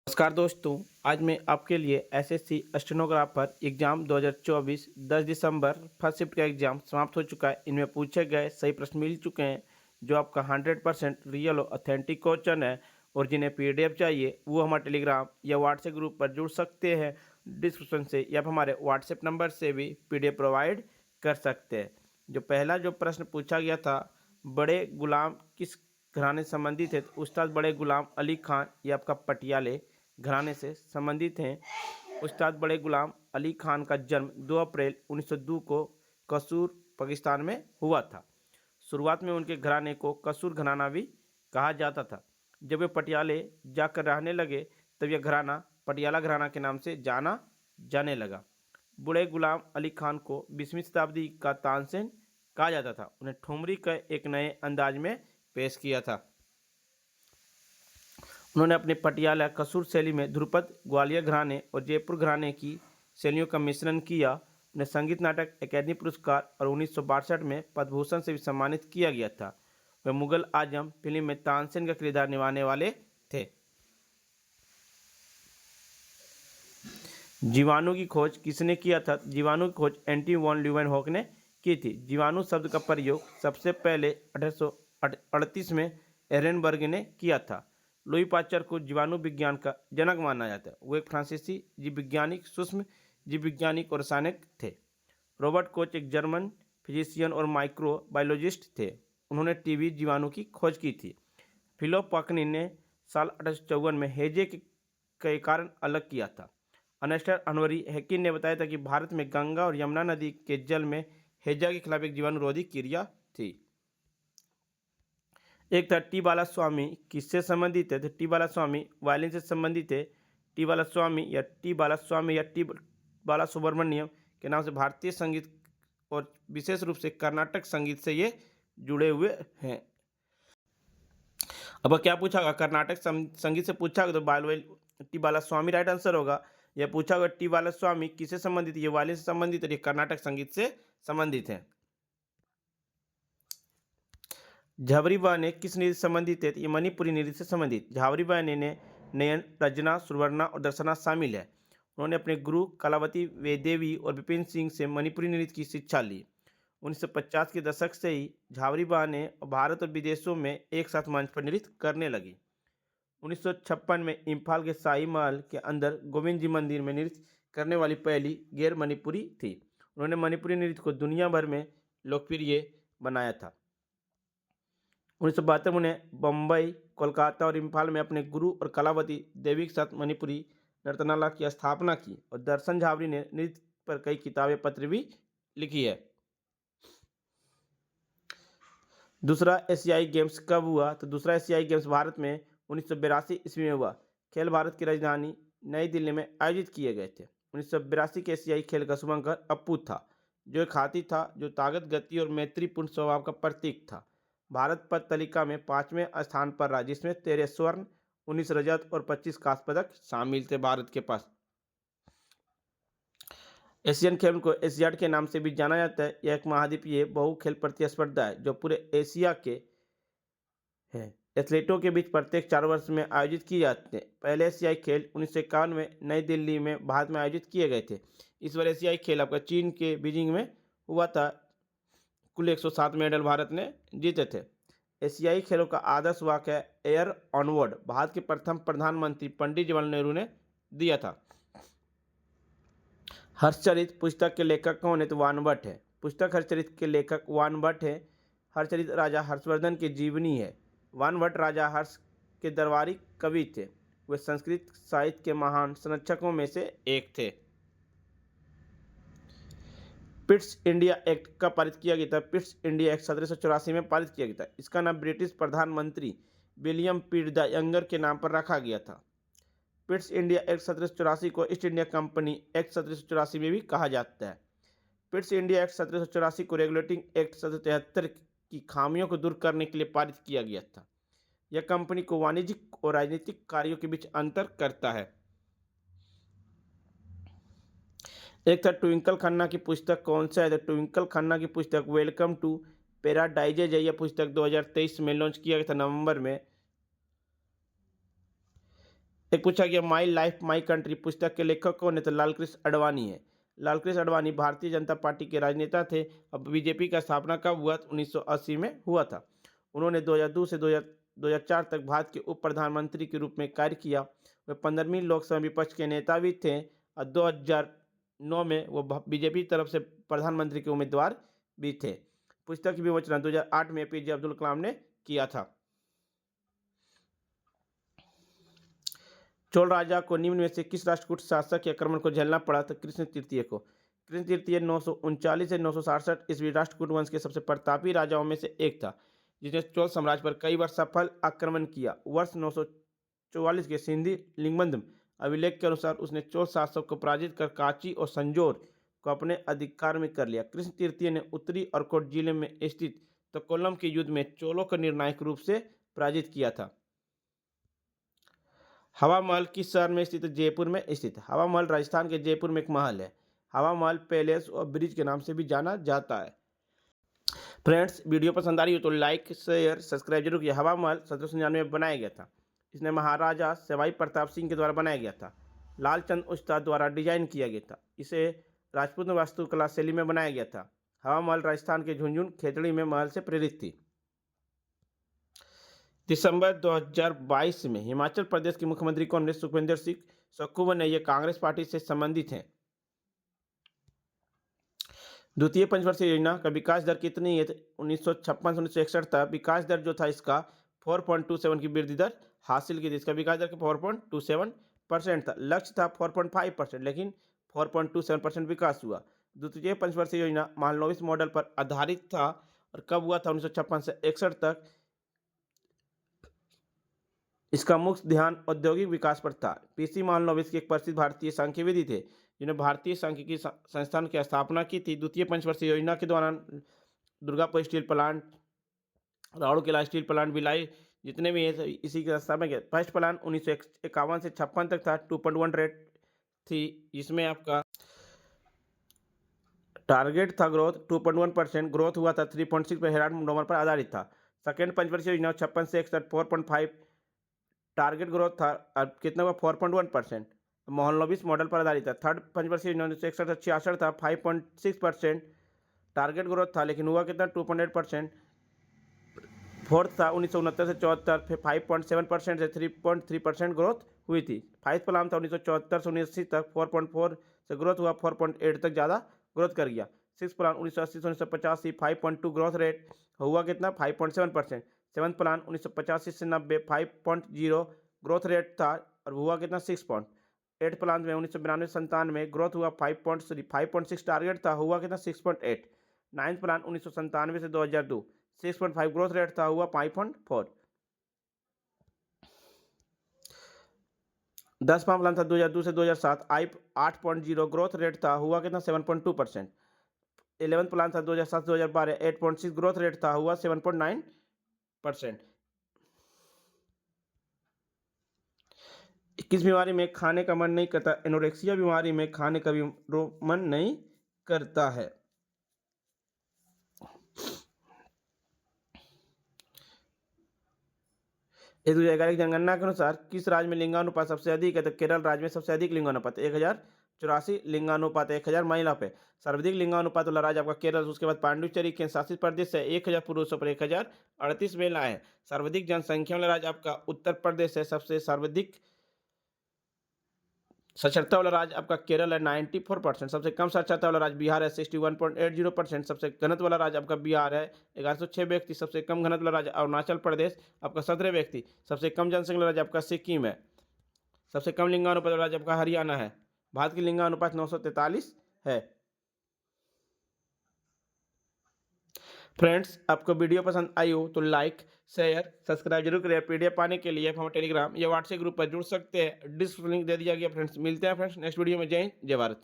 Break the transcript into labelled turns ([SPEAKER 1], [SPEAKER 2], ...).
[SPEAKER 1] नमस्कार दोस्तों, आज मैं आपके लिए एसएससी स्टेनोग्राफर एग्जाम 2024 10 दिसंबर फर्स्ट शिफ्ट का एग्जाम समाप्त हो चुका है। इनमें पूछे गए सही प्रश्न मिल चुके हैं जो आपका 100% रियल और ऑथेंटिक क्वेश्चन है। और जिन्हें पीडीएफ चाहिए वो हमारे टेलीग्राम या व्हाट्सएप ग्रुप पर जुड़ सकते हैं डिस्क्रिप्शन से, या फिर हमारे व्हाट्सएप नंबर से भी पीडीएफ प्रोवाइड कर सकते हैं। जो पहला जो प्रश्न पूछा गया था, बड़े गुलाम किस घराने से संबंधित है? तो उस्ताद बड़े गुलाम अली खान ये आपका पटियाले घराने से संबंधित हैं। उस्ताद बड़े गुलाम अली खान का जन्म 2 अप्रैल 1902 को कसूर पाकिस्तान में हुआ था। शुरुआत में उनके घराने को कसूर घराना भी कहा जाता था। जब वे पटियाले जाकर रहने लगे तब यह घराना पटियाला घराना के नाम से जाना जाने लगा। बड़े गुलाम अली खान को 20वीं शताब्दी का तानसेन कहा जाता था। उन्हें ठुमरी का एक नए अंदाज में पेश किया था। उन्होंने अपने पटियाला कसूर शैली में ध्रुपद, ग्वालियर घराने और जयपुर घराने की शैलियों का मिश्रण किया। उन्हें संगीत नाटक अकादमी पुरस्कार और 1962 में पद्म भूषण से भी सम्मानित किया गया था। वे मुगल आजम फिल्म में तानसेन का किरदार निभाने वाले थे। जीवाणु की खोज किसने किया था? जीवाणु की खोज एंटी वॉन ल्यूवेनहॉक ने की थी। जीवाणु शब्द का प्रयोग सबसे पहले 1838 में एरेनबर्ग ने किया था। लुई पास्चर को जीवाणु विज्ञान का जनक माना जाता है। वो एक फ्रांसीसी जीव वैज्ञानिक, सूक्ष्म जीव वैज्ञानिक और रसायनिक थे। रॉबर्ट कोच एक जर्मन फिजिशियन और माइक्रोबायोलॉजिस्ट थे। उन्होंने टीबी जीवाणु की खोज की थी। फिलिप पाकनी ने साल 1854 में हैजे के कारण अलग किया था। अनेस्टर अनवरी हैकिन ने बताया था कि भारत में गंगा और यमुना नदी के जल में हैजा के खिलाफ एक जीवाणुरोधी क्रिया थी। एक था टी बाला स्वामी, किससे संबंधित है? तो टी बाला स्वामी वायलिन से संबंधित है। टी बाला स्वामी या टी बाला सुब्रमण्यम के नाम से भारतीय संगीत और विशेष रूप से कर्नाटक संगीत से ये जुड़े हुए हैं। अब क्या पूछा होगा? कर्नाटक संगीत से पूछा होगा तो टी बाला स्वामी राइट आंसर होगा। यह पूछा होगा टी बाला स्वामी किससे संबंधित? ये वायलिन से संबंधित है, ये कर्नाटक संगीत से संबंधित है। झावरी बाने किस नृत्य से संबंधित है? ये मणिपुरी नृत्य से संबंधित। झावरी बाने ने नयन, रजना, सुवर्णा और दर्शना शामिल है। उन्होंने अपने गुरु कलावती वेदेवी और विपिन सिंह से मणिपुरी नृत्य की शिक्षा ली। 1950 के दशक से ही झावरी बाने भारत और विदेशों में एक साथ मंच पर नृत्य करने लगी। 1956 में इम्फाल के शाही महल के अंदर गोविंद जी मंदिर में नृत्य करने वाली पहली गैर मणिपुरी थी। उन्होंने मणिपुरी नृत्य को दुनिया भर में लोकप्रिय बनाया था। 1972 में उन्हें बम्बई, कोलकाता और इम्फाल में अपने गुरु और कलावती देवी के साथ मणिपुरी नर्तनालय की स्थापना की। और दर्शन झावरी ने नृत्य पर कई किताबें पत्र भी लिखी है। दूसरा एशियाई गेम्स कब हुआ? तो दूसरा एशियाई गेम्स भारत में 1982 ईस्वी में हुआ। खेल भारत की राजधानी नई दिल्ली में आयोजित किए गए थे। 1982 के एशियाई खेल का शुभंकर अप्पू था, जो एक हाथी था जो ताकत, गति और मैत्रीपूर्ण स्वभाव का प्रतीक था। भारत पद तालिका में 5वें स्थान पर रहा, जिसमें 13 स्वर्ण, 19 रजत और 25 कांस्य पदक शामिल थे भारत के पास। एशियन खेल को एशियाड के नाम से भी जाना जाता है। यह एक महाद्वीपीय बहु खेल प्रतिस्पर्धा है जो पूरे एशिया के है। एथलीटों के बीच प्रत्येक 4 वर्ष में आयोजित किए जाते हैं। पहले एशियाई खेल 1951 में नई दिल्ली में भारत में आयोजित किए गए थे। इस बार एशियाई खेल आपका चीन के बीजिंग में हुआ था। कुल 107 मेडल भारत ने जीते थे। एशियाई खेलों का आदर्श वाक्य है एयर ऑनवर्ड। भारत के प्रथम प्रधानमंत्री पंडित जवाहरलाल नेहरू ने दिया था। हर्षचरित पुस्तक के लेखक कौन है? तो वान भट्ट है। पुस्तक हर्षचरित के लेखक वान भट्ट है। हर्षचरित राजा हर्षवर्धन की जीवनी है। वान भट्ट राजा हर्ष के दरबारी कवि थे। वे संस्कृत साहित्य के महान संरक्षकों में से एक थे। पिट्स इंडिया एक्ट कब पारित किया गया था? पिट्स इंडिया एक्ट 1784 में पारित किया गया था। इसका नाम ब्रिटिश प्रधानमंत्री विलियम पिट द यंगर के नाम पर रखा गया था। पिट्स इंडिया एक्ट 1784 को ईस्ट इंडिया कंपनी एक्ट 1784 में भी कहा जाता है। पिट्स इंडिया एक्ट 1784 को रेगुलेटिंग एक्ट 1773 की खामियों को दूर करने के लिए पारित किया गया था। यह कंपनी को वाणिज्यिक और राजनीतिक कार्यों के बीच अंतर करता है। एक था ट्विंकल खन्ना की पुस्तक कौन सा है? तो ट्विंकल खन्ना की पुस्तक वेलकम टू पैराडाइज है। यह पुस्तक 2023 में लॉन्च किया गया था नवंबर में। एक पूछा गया माई लाइफ माई कंट्री पुस्तक के लेखक कौन है, तो लालकृष्ण आडवाणी है। लालकृष्ण आडवाणी भारतीय जनता पार्टी के राजनेता थे। अब बीजेपी का स्थापना कब हुआ, 1980 में हुआ था। उन्होंने 2002 से 2004 तक भारत के उप प्रधानमंत्री के रूप में कार्य किया। वे 15वीं लोकसभा विपक्ष के नेता भी थे और 2009 में वो बीजेपी तरफ से प्रधानमंत्री के उम्मीदवार भी थे। पुस्तक की विमोचना 2008 में एपीजे अब्दुल कलाम ने किया था। चोल राजा को निम्न में से किस राष्ट्रकूट शासक के आक्रमण को झेलना पड़ा, तो कृष्ण तृतीय को। कृष्ण तृतीय 939 से 967 ईस्वी राष्ट्रकूट वंश के सबसे प्रतापी राजाओं में से एक था, जिसने चोल साम्राज्य पर कई बार सफल आक्रमण किया। वर्ष 944 के सिंधी लिंगबंधम अभिलेख के अनुसार उसने चोल शासक को पराजित कर कांची और संजोर को अपने अधिकार में कर लिया। कृष्ण तृतीय ने उत्तरी अर्कोट जिले में स्थित तकोलम के युद्ध में चोलों को निर्णायक रूप से पराजित किया था। हवा महल किस शहर में स्थित है, जयपुर में स्थित है। हवा महल राजस्थान के जयपुर में एक महल है। हवा महल पैलेस और ब्रिज के नाम से भी जाना जाता है। फ्रेंड्स, वीडियो पसंद आ रही हो तो लाइक शेयर सब्सक्राइब जरूर कीजिए। हवा महल 1799 में बनाया गया था। इसने महाराजा सवाई प्रताप सिंह के द्वारा बनाया गया था। लालचंद उस्ताद द्वारा डिजाइन किया गया था। इसे राजपूत वास्तुकला शैली में बनाया गया था। हवा महल राजस्थान के झुंझुनू खेतड़ी में महल से प्रेरित थी। दिसंबर 2022 में हिमाचल प्रदेश के मुख्यमंत्री कौन है, सुखविंदर सिंह सुक्खू। ये कांग्रेस पार्टी से संबंधित हैं। द्वितीय पंचवर्षीय योजना का विकास दर कितनी है, 1956 से 1961 तक विकास दर जो था इसका 4.27 की वृद्धि दर हासिल की थी। इसका विकास दर 4.27% था। लक्ष्य था 4.5%, लेकिन 4.27% विकास हुआ। द्वितीय पंचवर्षीय योजना महालनोबिस मॉडल पर आधारित था और कब हुआ था, 1956 से 61 तक। इसका मुख्य ध्यान औद्योगिक विकास पर था। पीसी महालनोबिस एक प्रसिद्ध भारतीय सांख्यविदी थे, जिन्होंने भारतीय सांख्यिकी संस्थान की स्थापना की थी। द्वितीय पंचवर्षीय योजना के दौरान Durgapur steel plant, Rourkela steel plant, Bhilai जितने भी है इसी की स्थापना किया। फर्स्ट प्लान 1951 से 56 तक था। 2.1 रेट थी, जिसमें आपका टारगेट था ग्रोथ 2.1%, ग्रोथ हुआ था 3.6 पर, हेराल्ड नंबर पर आधारित था। सेकेंड पंचवर्षीय योजना 56 से 61 4.5 टारगेट ग्रोथ था, कितना हुआ 4.1%, महालनोबिस मॉडल पर आधारित था। थर्ड पंचवर्षीय योजना 61 से 66 था, 5.6% टारगेट ग्रोथ था, लेकिन हुआ कितना 2.8%। फोर्थ था 1969 से 74, 5.7% से 3.3% ग्रोथ हुई थी। फाइव प्लान था 1974 से 1980 तक, 4.4 से ग्रोथ हुआ, 4.8 तक ज़्यादा ग्रोथ कर गया। सिक्स प्लान 1980 से 1985 5.2 ग्रोथ रेट हुआ कितना 5.7%। सेवन्थ प्लान 1985 से 90 5.0 ग्रोथ रेट था और हुआ कितना 6. एट प्लान में 1992 से 97 ग्रोथ हुआ 5.3, 5.6 टारगेट था, हुआ कितना 6.8. नाइन्थ प्लान 1997 से 2002 6.5 ग्रोथ रेट था, हुआ 5.4. 10वां प्लान था 2002 से 2007 8.0 ग्रोथ रेट था, हुआ कितना 7.2%. 11th प्लान था 2007 से 2012 8.6 ग्रोथ रेट था, हुआ 7.9%. किस बीमारी में खाने का मन नहीं करता, एनोरेक्सिया बीमारी में खाने का भी मन नहीं करता है। एक 2011 की जनगणना के अनुसार किस राज्य में लिंगानुपात सबसे अधिक है, तो केरल राज्य में सबसे अधिक लिंगानुपात 1084 लिंगानुपात 1000 महिला पे। सर्वाधिक लिंगानुपात वाला राज्य आपका केरल, उसके बाद पांडुचेरी केंद्र शासित प्रदेश है, 1000 पुरुषों पर 1038 महिला है। सर्वाधिक जनसंख्या वाला राज्य आपका उत्तर प्रदेश है। सबसे सर्वाधिक साक्षरता वाला राज्य आपका केरल है 94%। सबसे कम साक्षरता वाला राज्य बिहार है 61.80%। सबसे घनत्व वाला राज्य आपका बिहार है 1106 व्यक्ति। सबसे कम घनत्व वाला राज्य अरुणाचल प्रदेश आपका 17 व्यक्ति। सबसे कम जनसंख्या वाला राज्य आपका सिक्किम है। सबसे कम लिंगानुपात वाला राज्य आपका हरियाणा है। भारत की लिंगानुपात 943 है। फ्रेंड्स, आपको वीडियो पसंद आई हो तो लाइक शेयर सब्सक्राइब जरूर करें। पीडीएफ पाने के लिए हम टेलीग्राम या व्हाट्सएप ग्रुप पर जुड़ सकते हैं। डिस्क्रिप्शन लिंक दे दिया गया। फ्रेंड्स, मिलते हैं फ्रेंड्स नेक्स्ट वीडियो में। जय हिंद, जय भारत।